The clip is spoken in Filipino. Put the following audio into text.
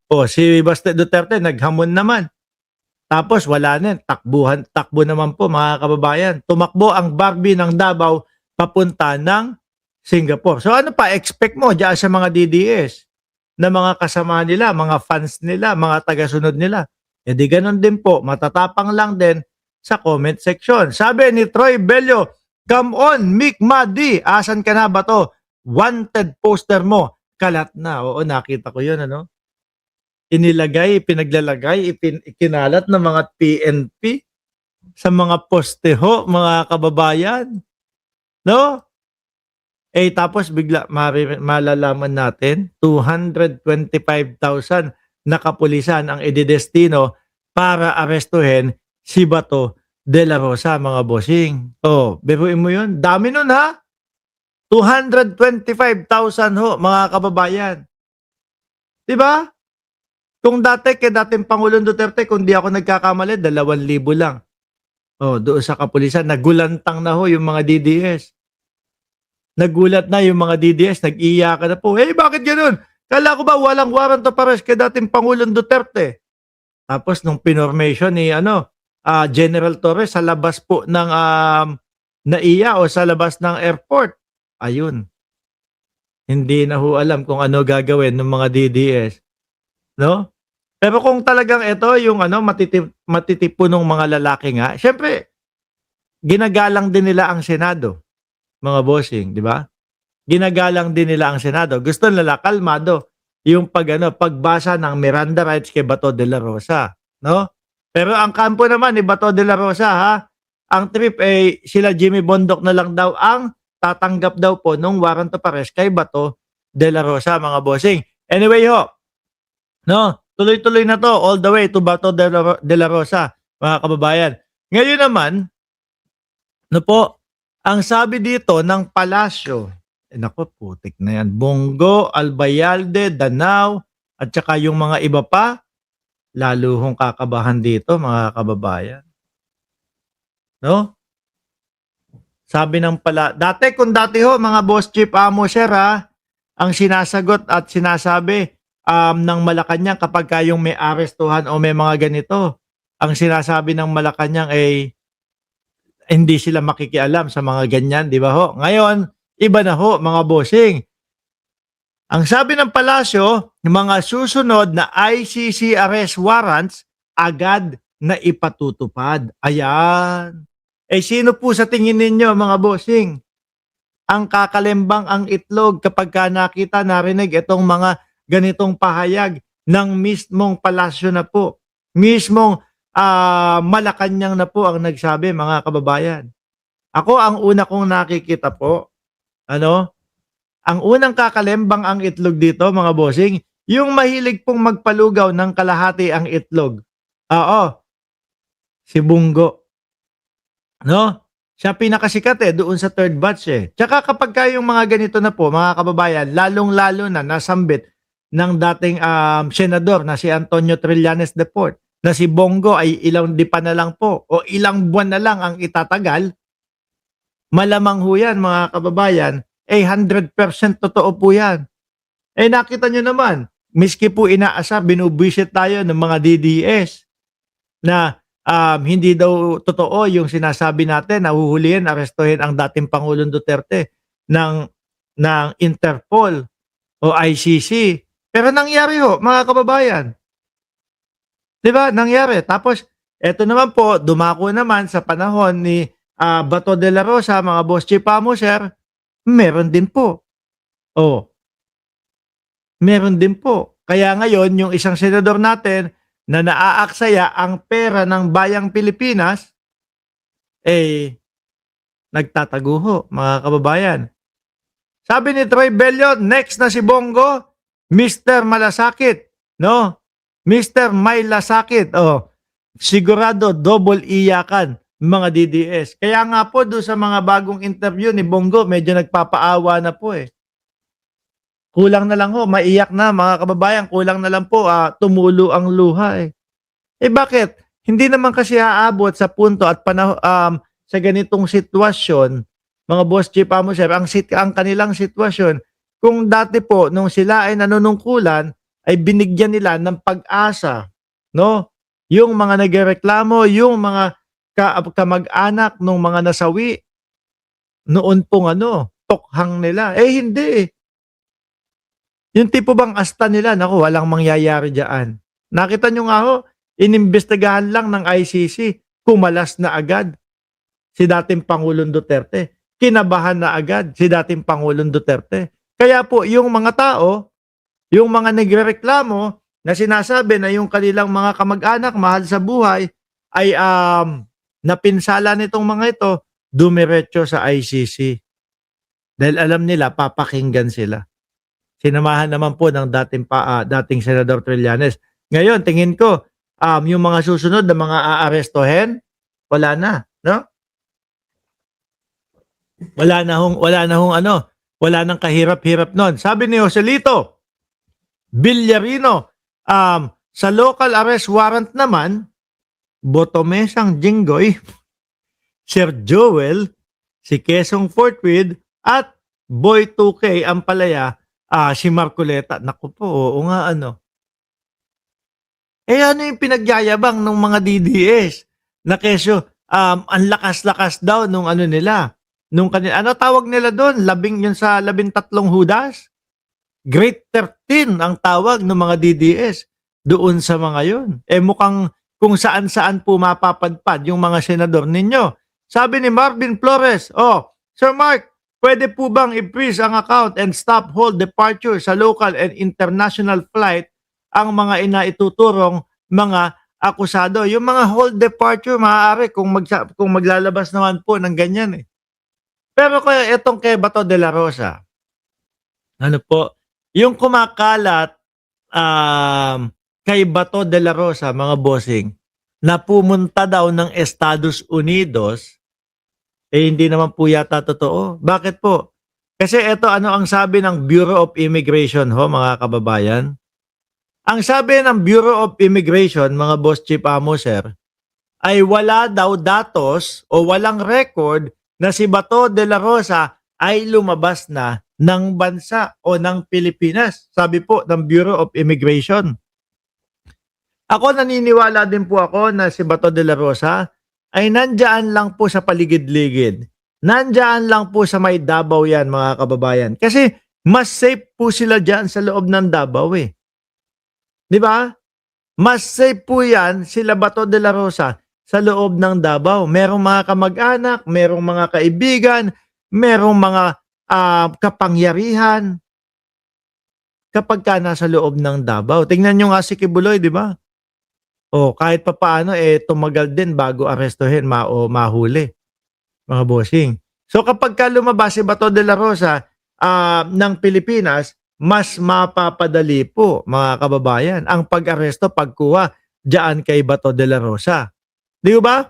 O si Baste Duterte naghamon naman. Tapos wala na, takbo naman po mga kababayan. Tumakbo ang Barbie ng Davao papunta ng Singapore. So ano pa expect mo diyan sa mga DDS na mga kasama nila, mga fans nila, mga tagasunod nila? E di ganun din po, matatapang lang din sa comment section. Sabi ni Troy Bello, come on, Mick Madi, asan ka na ba to? Wanted poster mo, kalat na. Oo, nakita ko yun, ano? Inilagay, pinaglalagay, ikinalat ng mga PNP sa mga posteho, mga kababayan. No? Eh tapos bigla malalaman natin 225,000 na kapulisan ang ididestino para arestuhin si Bato de la Rosa, mga bossing. Oh, biruin mo yun. Dami nun ha. 225,000 ho, mga kababayan. 'Di ba? Kung dati kay dating Pangulong Duterte, kung di ako nagkakamali, 2,000 lang. Oh, doon sa kapulisan, nagulantang na ho yung mga DDS. Nagulat na yung mga DDS, nag-iiyakan na po. Bakit ganun? Kala ko ba walang warrant of arrest kay dating Pangulong Duterte? Tapos nung pinormation ni General Torres sa labas po ng NAIA o sa labas ng airport, ayun, hindi na ho alam kung ano gagawin ng mga DDS, no? Pero kung talagang ito yung matitipunong mga lalaki nga, syempre, ginagalang din nila ang Senado, mga bossing, di ba? Ginagalang din nila ang Senado. Gusto nila kalmado yung pagbasa ng Miranda rights kay Bato de la Rosa, no? Pero ang kampo naman ni Bato de la Rosa, ha, ang trip sila Jimmy Bondoc na lang daw ang tatanggap daw po nung warrant of arrest kay Bato de la Rosa, mga bossing. Anyway ho, no? Tuloy-tuloy na to all the way to Bato de la Rosa, mga kababayan. Ngayon naman, no po, ang sabi dito ng palasyo, naku, putik na yan. Bongo, Albayalde, Danao, at saka yung mga iba pa, lalo hong kakabahan dito, mga kababayan. No? Sabi ng kung dati ho, mga boss chief amo sir ha, ang sinasagot at sinasabi ng Malacanang kapag kayong may arestuhan o may mga ganito, ang sinasabi ng Malacanang ay hindi sila makikialam sa mga ganyan, di ba ho? Ngayon, iba na ho, mga bossing. Ang sabi ng palasyo, mga susunod na ICC arrest warrants agad na ipatutupad. Ayan. Sino po sa tingin ninyo, mga bossing, ang kakalembang ang itlog kapag nakita, narinig itong mga ganitong pahayag ng mismong palasyo na po? Mismong Malacanang na po ang nagsabi, mga kababayan. Ako, ang una kong nakikita po, ang unang kakalembang ang itlog dito, mga bossing, yung mahilig pong magpalugaw ng kalahati ang itlog. Oo, si Bungo. No? Siya pinakasikat doon sa third batch Tsaka kapag kayong mga ganito na po, mga kababayan, lalong-lalo na nasambit ng dating senador na si Antonio Trillanes IV, na si Bongo ay ilang di pa na lang po o ilang buwan na lang ang itatagal, malamang ho yan, mga kababayan, 100% totoo po yan. Nakita nyo naman, miski po inaasar, binubisit tayo ng mga DDS na hindi daw totoo yung sinasabi natin na huhulihin, arestuhin ang dating Pangulong Duterte ng Interpol o ICC. Pero nangyari ho, mga kababayan. Diba? Nangyari. Tapos, eto naman po, dumako naman sa panahon ni Bato de la Rosa, mga boss chief amo, sir, meron din po. Meron din po. Kaya ngayon, yung isang senador natin na naaaksaya ang pera ng bayang Pilipinas, nagtatago ho, mga kababayan. Sabi ni Troy Bello, next na si Bongo, Mr. Malasakit, no? Mr. Mailasakit, sigurado double iyakan mga DDS. Kaya nga po doon sa mga bagong interview ni Bongo, medyo nagpapaawa na po Kulang na lang ho, maiyak na mga kababayan, kulang na lang po tumulo ang luha bakit? Hindi naman kasi aabot sa punto at sa ganitong sitwasyon, mga boss chief amo sir, ang kanilang sitwasyon, kung dati po nung sila ay nanunungkulan, ay binigyan nila ng pag-asa, no? Yung mga nagrereklamo, yung mga kamag-anak ng mga nasawi noon pong tokhang nila. Eh hindi eh. Yung tipo bang asta nila, naku, walang mangyayari diyan. Nakita nyo nga ho, inimbestigahan lang ng ICC, kumalas na agad si dating Pangulong Duterte. Kinabahan na agad si dating Pangulong Duterte. Kaya po, yung mga tao, yung mga nagrereklamo na sinasabi na yung kanilang mga kamag-anak, mahal sa buhay, ay napinsala nitong mga ito, dumiretso sa ICC. Dahil alam nila, papakinggan sila. Sinamahan naman po ng dating Senador Trillanes. Ngayon, tingin ko, yung mga susunod na mga aarestohin, wala na, no? Wala na nang kahirap-hirap nun. Sabi ni Joselito Villarino, sa local arrest warrant naman, Botomesang Jinggoy, Sir Joel, si Quezong Fortwith, at Boy 2K ang palaya, si Marcoleta. Naku po, oo nga Eh ano yung pinagyayabang ng mga DDS? Na kesyo, ang lakas-lakas daw nung nila. Nung kanila, tawag nila doon? Yun sa 13 Hudas? Grade 13 ang tawag ng mga DDS doon sa mga yun. Eh mukhang kung saan-saan po mapapadpad yung mga senador ninyo. Sabi ni Marvin Flores, Sir Mark, pwede po bang i-freeze ang account and stop hold departure sa local and international flight ang mga inaituturong mga akusado? Yung mga hold departure, maaari kung maglalabas naman po ng ganyan eh. Pero kaya itong kay Bato de la Rosa, yung kumakalat kay Bato de la Rosa, mga bossing, na pumunta daw ng Estados Unidos, hindi naman po yata totoo. Bakit po? Kasi ito ang sabi ng Bureau of Immigration mga kababayan. Ang sabi ng Bureau of Immigration, mga boss chief sir, ay wala daw datos o walang record na si Bato de la Rosa ay lumabas na ng bansa o ng Pilipinas. Sabi po ng Bureau of Immigration. Ako naniniwala din po ako na si Bato de la Rosa ay nandyan lang po sa paligid-ligid. Nandyan lang po sa may Davao yan, mga kababayan. Kasi mas safe po sila dyan sa loob ng Davao eh. Di ba? Mas safe po yan sila Bato de la Rosa sa loob ng Davao. Merong mga kamag-anak, merong mga kaibigan, merong mga kapangyarihan kapag ka nasa loob ng Davao. Tingnan nyo nga si Kibuloy, di ba? Kahit pa paano, tumagal din bago arestuhin o mahuli, mga bossing. So kapag ka lumabas si Bato de la Rosa ng Pilipinas, mas mapapadali po, mga kababayan, ang pag-aresto, pagkuha diyan kay Bato de la Rosa. Di ba?